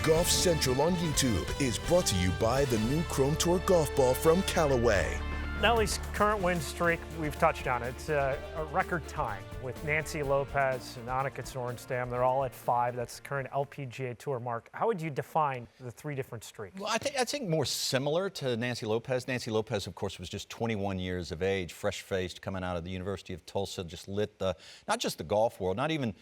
Golf Central on YouTube is brought to you by the new Chrome Tour golf ball from Callaway. Nelly's current win streak, we've touched on it. It's a record time with Nancy Lopez and Annika Sorenstam. They're all at 5. That's the current LPGA Tour mark. How would you define the 3 different streaks? Well, I think more similar to Nancy Lopez. Nancy Lopez, of course, was just 21 years of age, fresh-faced, coming out of the University of Tulsa, just lit not just the golf world, not even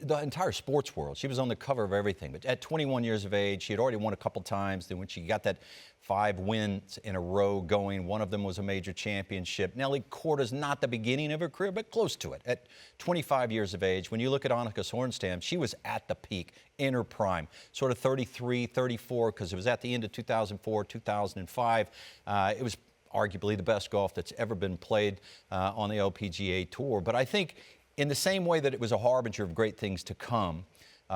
the entire sports world. She was on the cover of everything. But at 21 years of age, she had already won a couple times. Then when she got that 5 wins in a row going, one of them was a major championship. Nelly Korda's not the beginning of her career, but close to it. At 25 years of age, when you look at Annika Sorenstam, she was at the peak, in her prime, sort of 33, 34, because it was at the end of 2004, 2005. It was arguably the best golf that's ever been played on the LPGA Tour. But I think in the same way that it was a harbinger of great things to come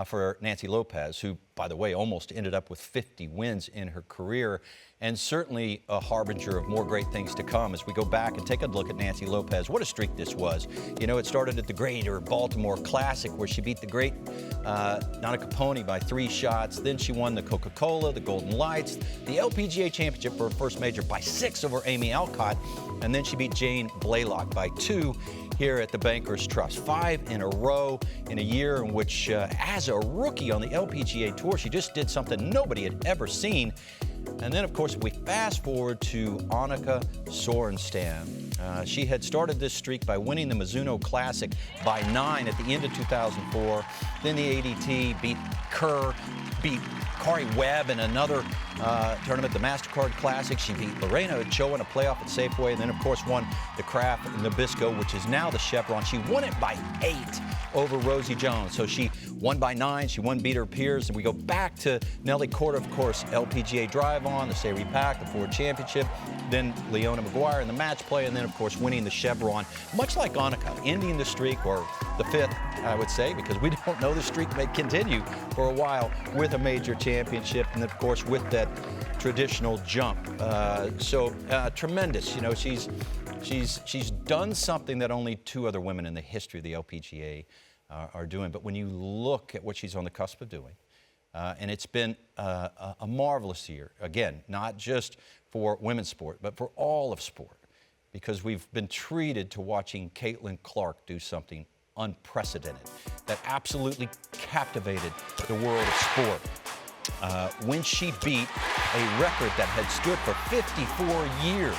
for Nancy Lopez, who, by the way, almost ended up with 50 wins in her career, and certainly a harbinger of more great things to come as we go back and take a look at Nancy Lopez. What a streak this was. You know, it started at the Greater Baltimore Classic, where she beat the great Nana Capone by 3 shots. Then she won the Coca-Cola, the Golden Lights, the LPGA Championship for her first major by 6 over Amy Alcott, and then she beat Jane Blaylock by 2 here at the Bankers Trust. 5 in a row in a year in which, as a rookie on the LPGA Tour, she just did something nobody had ever seen. And then, of course, if we fast forward to Annika Sorenstam, she had started this streak by winning the Mizuno Classic by 9 at the end of 2004. Then the ADT beat Kerr, beat Kari Webb in another tournament, the MasterCard Classic. She beat Lorena Ochoa in a playoff at Safeway, and then, of course, won the Kraft Nabisco, which is now the Chevron. She won it by 8 over Rosie Jones. So she won by 9. She beat her peers. And we go back to Nelly Korda, of course, LPGA Drive-On, the Sayre Pack, the Ford Championship, then Leona Maguire in the match play, and then, of course, winning the Chevron. Much like Annika, ending the streak, or the 5th, I would say, because we don't know the streak may continue for a while, with a major championship, and, of course, with that traditional jump. Tremendous. You know, she's done something that only 2 other women in the history of the LPGA are doing. But when you look at what she's on the cusp of doing, and it's been a marvelous year, again, not just for women's sport, but for all of sport, because we've been treated to watching Caitlin Clark do something unprecedented that absolutely captivated the world of sport. When she beat a record that had stood for 54 years.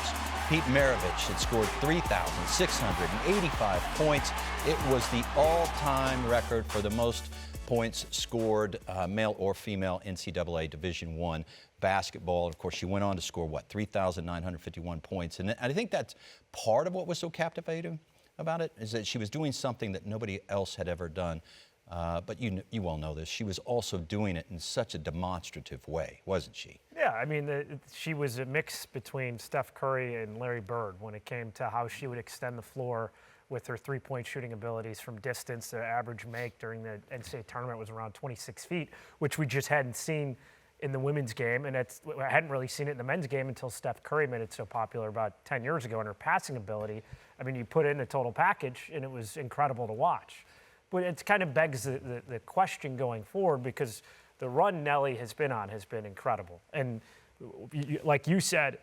Pete Maravich had scored 3,685 points. It was the all-time record for the most points scored, male or female, NCAA Division I basketball. And of course, she went on to score, 3,951 points. And I think that's part of what was so captivating about it, is that she was doing something that nobody else had ever done. But you all know this. She was also doing it in such a demonstrative way, wasn't she? Yeah, I mean, she was a mix between Steph Curry and Larry Bird when it came to how she would extend the floor with her 3-point shooting abilities from distance. The average make during the NCAA tournament was around 26 feet, which we just hadn't seen in the women's game, and I hadn't really seen it in the men's game until Steph Curry made it so popular about 10 years ago. And her passing ability, I mean, you put in a total package, and it was incredible to watch. But it kind of begs the question going forward, because the run Nelly has been on has been incredible. And like you said,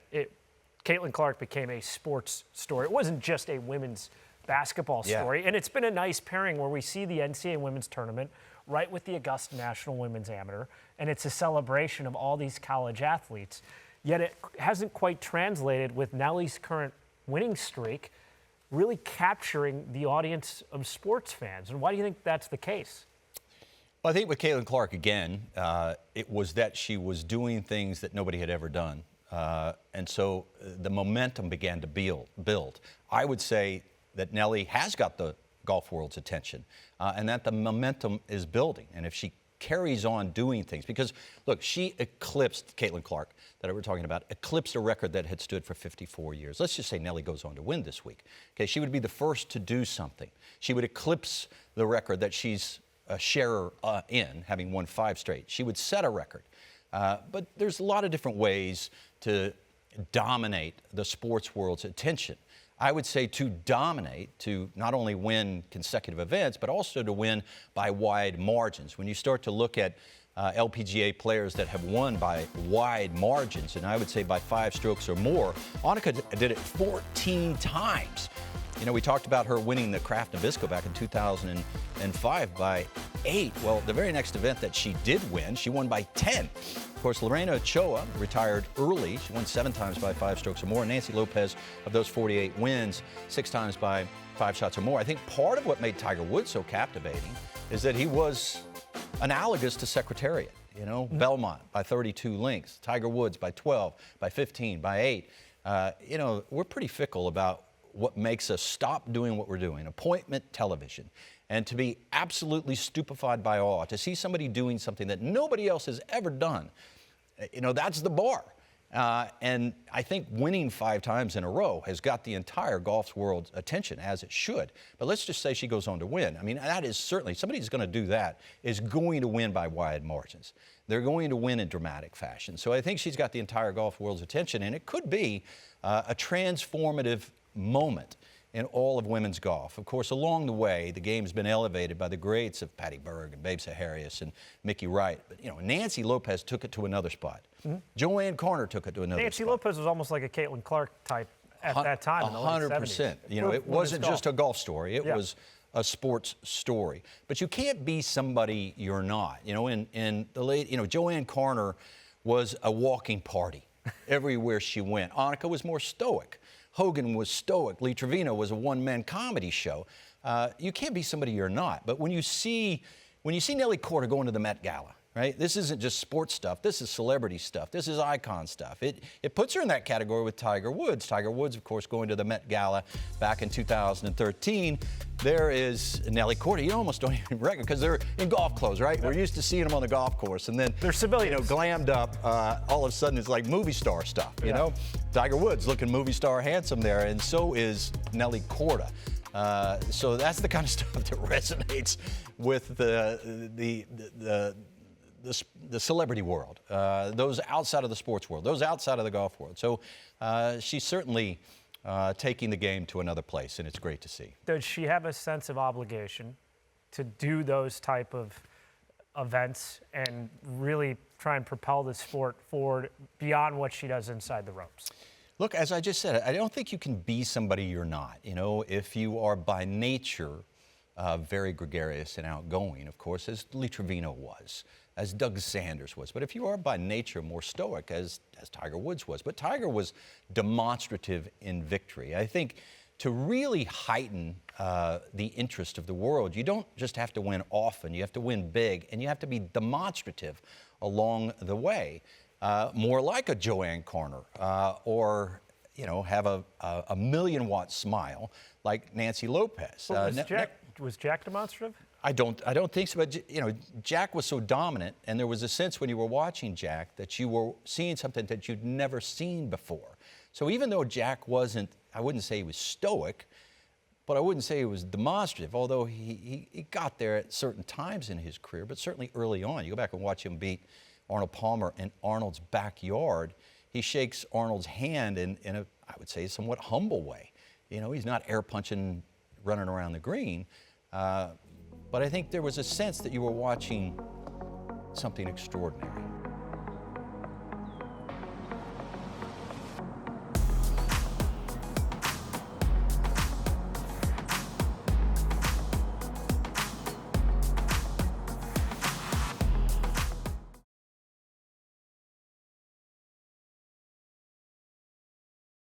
Caitlin Clark became a sports story. It wasn't just a women's basketball story. Yeah. And it's been a nice pairing where we see the NCAA women's tournament right with the Augusta National Women's Amateur, and it's a celebration of all these college athletes. Yet it hasn't quite translated with Nelly's current winning streak really capturing the audience of sports fans. And why do you think that's the case? Well, I think with Caitlin Clark, again, it was that she was doing things that nobody had ever done. And so the momentum began to build. I would say that Nelly has got the golf world's attention, and that the momentum is building. And if she carries on doing things, because look, she eclipsed, Caitlin Clark that we're talking about, eclipsed a record that had stood for 54 years. Let's just say Nelly goes on to win this week. Okay, she would be the first to do something. She would eclipse the record that she's a sharer in, having won 5 straight. She would set a record. But there's a lot of different ways to dominate the sports world's attention. I would say to dominate, to not only win consecutive events, but also to win by wide margins. When you start to look at LPGA players that have won by wide margins, and I would say by 5 strokes or more. Annika did it 14 times. You know, we talked about her winning the Kraft Nabisco back in 2005 by 8. Well, the very next event that she did win, she won by 10. Of course, Lorena Ochoa retired early. She won 7 times by 5 strokes or more. Nancy Lopez, of those 48 wins, 6 times by 5 shots or more. I think part of what made Tiger Woods so captivating is that he was analogous to Secretariat. You know, Belmont by 32 lengths, Tiger Woods by 12, by 15, by 8. You know, we're pretty fickle about what makes us stop doing what we're doing, appointment television, and to be absolutely stupefied by awe, to see somebody doing something that nobody else has ever done. You know, that's the bar. And I think winning 5 times in a row has got the entire golf world's attention, as it should. But let's just say she goes on to win. I mean, that is certainly, somebody who's going to do that is going to win by wide margins. They're going to win in dramatic fashion. So I think she's got the entire golf world's attention, and it could be a transformative moment in all of women's golf. Of course, along the way, the game's been elevated by the greats of Patty Berg and Babe Saharius and Mickey Wright. But, you know, Nancy Lopez took it to another spot. Joanne Carner took it to another spot. Nancy Lopez was almost like a Caitlin Clark type at that time in the late 70s. 100%. You know, it wasn't just a golf story. It was a sports story. But you can't be somebody you're not. You know, in the late, you know, Joanne Carner was a walking party everywhere she went. Annika was more stoic. Hogan was stoic. Lee Trevino was a one-man comedy show. You can't be somebody you're not. But when you see Nelly Korda going to the Met Gala, right? This isn't just sports stuff. This is celebrity stuff. This is icon stuff. It puts her in that category with Tiger Woods. Tiger Woods, of course, going to the Met Gala back in 2013. There is Nelly Korda. You almost don't even recognize because they're in golf clothes, right? We're used to seeing them on the golf course, and then they're civilians. You know, glammed up. All of a sudden, it's like movie star stuff. You know, Tiger Woods looking movie star handsome there, and so is Nelly Korda. So that's the kind of stuff that resonates with the celebrity world, those outside of the sports world, those outside of the golf world. So she's certainly taking the game to another place, and it's great to see. Does she have a sense of obligation to do those type of events and really try and propel the sport forward beyond what she does inside the ropes? Look, as I just said, I don't think you can be somebody you're not. You know, if you are by nature very gregarious and outgoing, of course, as Lee Trevino was, as Doug Sanders was. But if you are by nature more stoic, as Tiger Woods was. But Tiger was demonstrative in victory. I think to really heighten the interest of the world, you don't just have to win often. You have to win big, and you have to be demonstrative along the way. More like a Joanne Carner, or, you know, have a million-watt smile like Nancy Lopez. Was Jack demonstrative? I don't think so. But, you know, Jack was so dominant, and there was a sense when you were watching Jack that you were seeing something that you'd never seen before. So even though Jack wasn't, I wouldn't say he was stoic, but I wouldn't say he was demonstrative, although he got there at certain times in his career, but certainly early on. You go back and watch him beat Arnold Palmer in Arnold's backyard. He shakes Arnold's hand in a, I would say, somewhat humble way. You know, he's not air punching, running around the green. But I think there was a sense that you were watching something extraordinary.